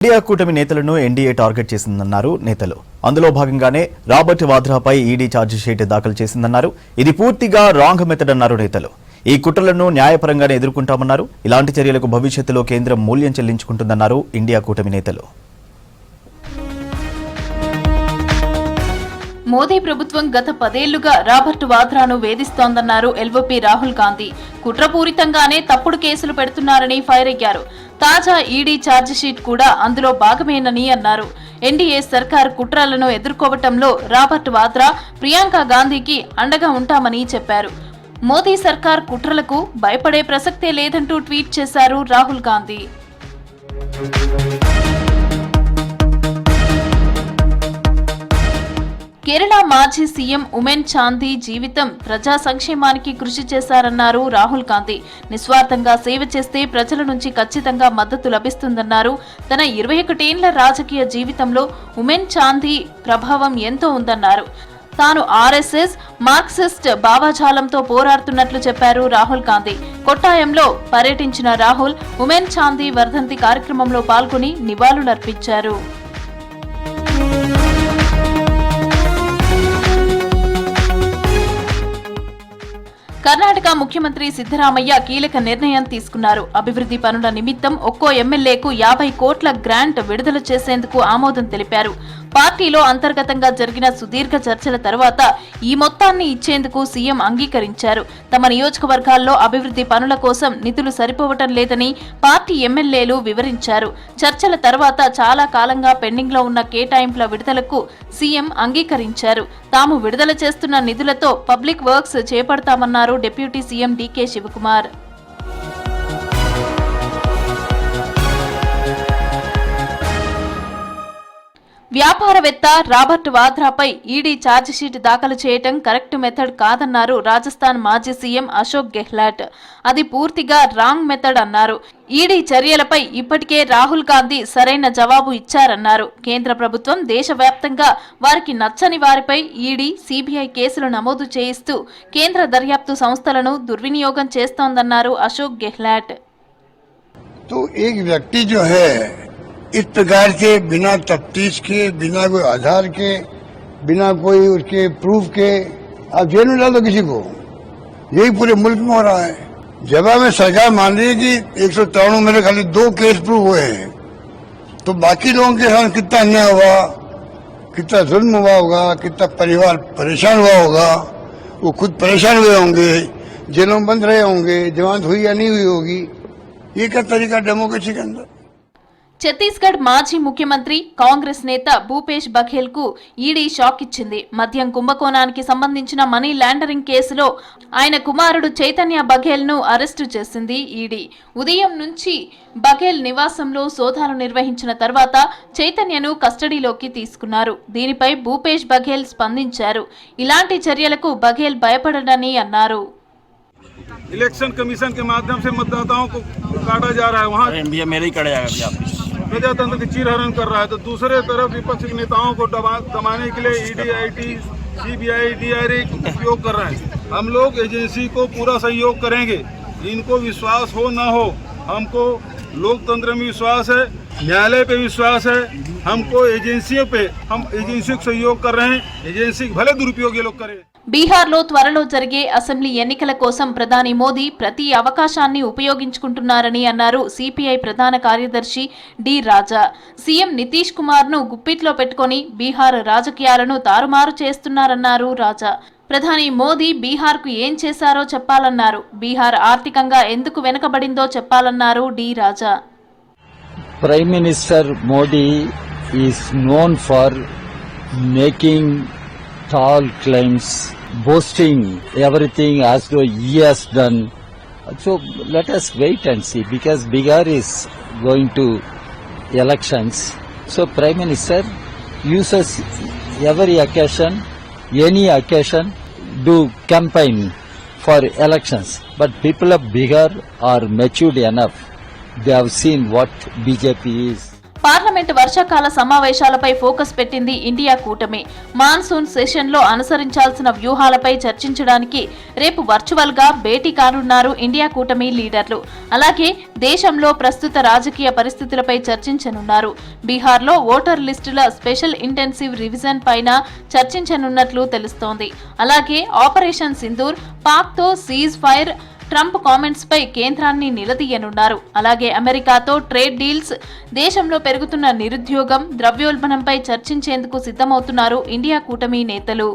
India కూటమి నేతలను NDA target చేసిందన్నారు నేతలు. అందులో భాగంగానే రాబర్ట్ వాద్రాపై ఈడీ ఛార్జిషీట్ దాఖలు చేసిందన్నారు. ఇది పూర్తిగా రాంగ్ మెథడ్ అన్నారు నేతలు. ఈ కుట్రలను న్యాయపరంగానే ఎదుర్కొంటామన్నారు. ఇలాంటి చర్యలకు భవిష్యత్తులో కేంద్రం మూల్యం చెల్లించుకుంటుందన్నారు ఇండియా కూటమి నేతలు. మోదీ ప్రభుత్వం గత 10 ఏళ్లుగా రాబర్ట్ వాద్రాను వేధిస్తోందన్నారు ఎల్ఓపీ రాహుల్ గాంధీ. కుట్రపూరితంగానే తప్పుడు కేసులు పెడుతున్నారని ఫైర్ అయ్యారు. తాజా ఈడీ ఛార్జిషీట్ కూడా అందులో భాగమేనని అన్నారు. ఎన్డీఏ సర్కార్ కుట్రలను ఎదుర్కోవటంలో రాబర్ట్ వాద్రా, ప్రియాంక గాంధీకి అండగా ఉంటామని చెప్పారు. మోదీ సర్కార్ కుట్రలకు భయపడే ప్రసక్తే లేదంటూ ట్వీట్ చేశారు రాహుల్ గాంధీ. కేరళ మాజీ సీఎం ఉమెన్ చాందీ జీవితం ప్రజా సంక్షేమానికి కృషి చేశారన్నారు రాహుల్ గాంధీ. నిస్వార్థంగా సేవ చేస్తే ప్రజల నుంచి ఖచ్చితంగా మద్దతు లభిస్తుందన్నారు. తన 21 ఏళ్ల రాజకీయ జీవితంలో ఉమెన్ చాందీ ప్రభావం ఎంతో ఉందన్నారు. తాను ఆర్ఎస్ఎస్, మార్క్సిస్ట్ భావజాలంతో పోరాడుతున్నట్లు చెప్పారు రాహుల్ గాంధీ. కొట్టాయంలో పర్యటించిన రాహుల్ ఉమెన్ చాందీ వర్ధంతి కార్యక్రమంలో పాల్గొని నివాళులర్పించారు. కర్ణాటక ముఖ్యమంత్రి సిద్ధరామయ్య కీలక నిర్ణయం తీసుకున్నారు. అభివృద్ధి పనుల నిమిత్తం ఒక్కో ఎమ్మెల్యేకు 50 కోట్ల గ్రాంట్ విడుదల చేసేందుకు ఆమోదం తెలిపారు. పార్టీలో అంతర్గతంగా జరిగిన సుదీర్ఘ చర్చల తర్వాత ఈ మొత్తాన్ని ఇచ్చేందుకు సీఎం అంగీకరించారు. తమ నియోజకవర్గాల్లో అభివృద్ధి పనుల కోసం నిధులు సరిపోవటం లేదని పార్టీ ఎమ్మెల్యేలు వివరించారు. చర్చల తర్వాత చాలా కాలంగా పెండింగ్ లో ఉన్న కేటాయింపుల విడుదలకు సీఎం అంగీకరించారు. తాము విడుదల చేస్తున్న నిధులతో పబ్లిక్ వర్క్స్ చేపడతామన్నారు డిప్యూటీ సీఎం డీకే శివకుమార్. వ్యాపారవేత్త రాబర్ట్ వాద్రాపై ఈడీ ఛార్జిషీట్ దాఖలు చేయటం కరెక్ట్ మెథడ్ కాదన్నారు రాజస్థాన్ మాజీ సీఎం అశోక్ గెహ్లాట్. అది పూర్తిగా రాంగ్ మెథడ్ అన్నారు. ఈడీ చర్యలపై ఇప్పటికే రాహుల్ గాంధీ సరైన జవాబు ఇచ్చారన్నారు. కేంద్ర ప్రభుత్వం దేశవ్యాప్తంగా వారికి నచ్చని వారిపై ఈడీ, సీబీఐ కేసులు నమోదు చేయిస్తూ కేంద్ర దర్యాప్తు సంస్థలను దుర్వినియోగం చేస్తోందన్నారు అశోక్ గెహ్లాట్. इस प्रकार के बिना तफ्तीश के, बिना कोई आधार के, बिना कोई उसके प्रूफ के आप जेल में डाल दो किसी को. यही पूरे मुल्क में हो रहा है. जब हमें सरकार मान रही है कि 193 मेरे खाली 2 केस प्रूव हुए हैं, तो बाकी लोगों के साथ कितना अन्याय हुआ, कितना जुल्म हुआ होगा, कितना परिवार परेशान हुआ होगा. वो खुद परेशान हुए होंगे, जेलों में बंद रहे होंगे, जमानत हुई या नहीं हुई होगी. ये क्या तरीका डेमोक्रेसी के अंदर. ఛత్తీస్గఢ్ మాజీ ముఖ్యమంత్రి, కాంగ్రెస్ నేత భూపేష్ బఘేల్ కు ఈడీ షాక్ ఇచ్చింది. మద్యం కుంభకోణానికి సంబంధించిన మనీ లాండరింగ్ కేసులో ఆయన కుమారుడు చైతన్య బఘేల్ ను అరెస్టు చేసింది ఈడీ. ఉదయం నుంచి బఘేల్ నివాసంలో సోదాలు నిర్వహించిన తర్వాత చైతన్యను కస్టడీలోకి తీసుకున్నారు. దీనిపై భూపేష్ బఘేల్ స్పందించారు. ఇలాంటి చర్యలకు బఘేల్ భయపడడని అన్నారు. इलेक्शन कमीशन के माध्यम से मतदाताओं को काटा जा रहा है, वहाँ मेरे ही कड़े जाएगा प्रजातंत्र की चीरहरण कर रहा है, तो दूसरे तरफ विपक्ष के नेताओं को दबाने के लिए ईडी, आईटी, सीबीआई, डीआरए उपयोग कर रहे हैं. हम लोग एजेंसी को पूरा सहयोग करेंगे. इनको विश्वास हो न हो, हमको लोकतंत्र में विश्वास है, न्यायालय पे विश्वास है. हमको एजेंसियों पे, हम एजेंसियों को सहयोग कर रहे हैं. एजेंसी भले दुरुपयोग ये लोग करें. బీహార్లో త్వరలో జరిగే అసెంబ్లీ ఎన్నికల కోసం ప్రధాని మోదీ ప్రతి అవకాశాన్ని ఉపయోగించుకుంటున్నారని అన్నారు సిపిఐ ప్రధాన కార్యదర్శి డి రాజా. సీఎం నితీష్ కుమార్ ను గుప్పిట్లో పెట్టుకుని బీహార్ రాజకీయాలను తారుమారు చేస్తున్నారన్నారు రాజా. ప్రధాని మోదీ బీహార్ కు ఏం చేశారో చెప్పాలన్నారు. బీహార్ ఆర్థికంగా ఎందుకు వెనుకబడిందో చెప్పాలన్నారు D Raja. Prime minister Modi is known for making tall claims, boasting everything as though he has done. So let us wait and see, because Bihar is going to elections. So Prime Minister uses every occasion, any occasion, do campaign for elections. But people of Bihar are matured enough. They have seen what BJP is. Parliament వర్షాకాల సమావేశాలపై focus పెట్టింది India కూటమి. Monsoon సెషన్లో అనుసరించాల్సిన వ్యూహాలపై చర్చించడానికి రేపు virtual గా భేటీ కానున్నారు India కూటమి లీడర్లు. అలాగే దేశంలో ప్రస్తుత రాజకీయ పరిస్థితులపై చర్చించనున్నారు. బీహార్లో ఓటర్ లిస్టుల స్పెషల్ ఇంటెన్సివ్ రివిజన్ పైన చర్చించనున్నట్లు తెలుస్తోంది. అలాగే ఆపరేషన్ సింధూర్, పాక్తో సీజ్ ఫైర్, ట్రంప్ కామెంట్స్ పై కేంద్రాన్ని నిలదీయనున్నారు. అలాగే అమెరికాతో ట్రేడ్ డీల్స్, దేశంలో పెరుగుతున్న నిరుద్యోగం, ద్రవ్యోల్బణంపై చర్చించేందుకు సిద్ధమవుతున్నారు ఇండియా కూటమి నేతలు.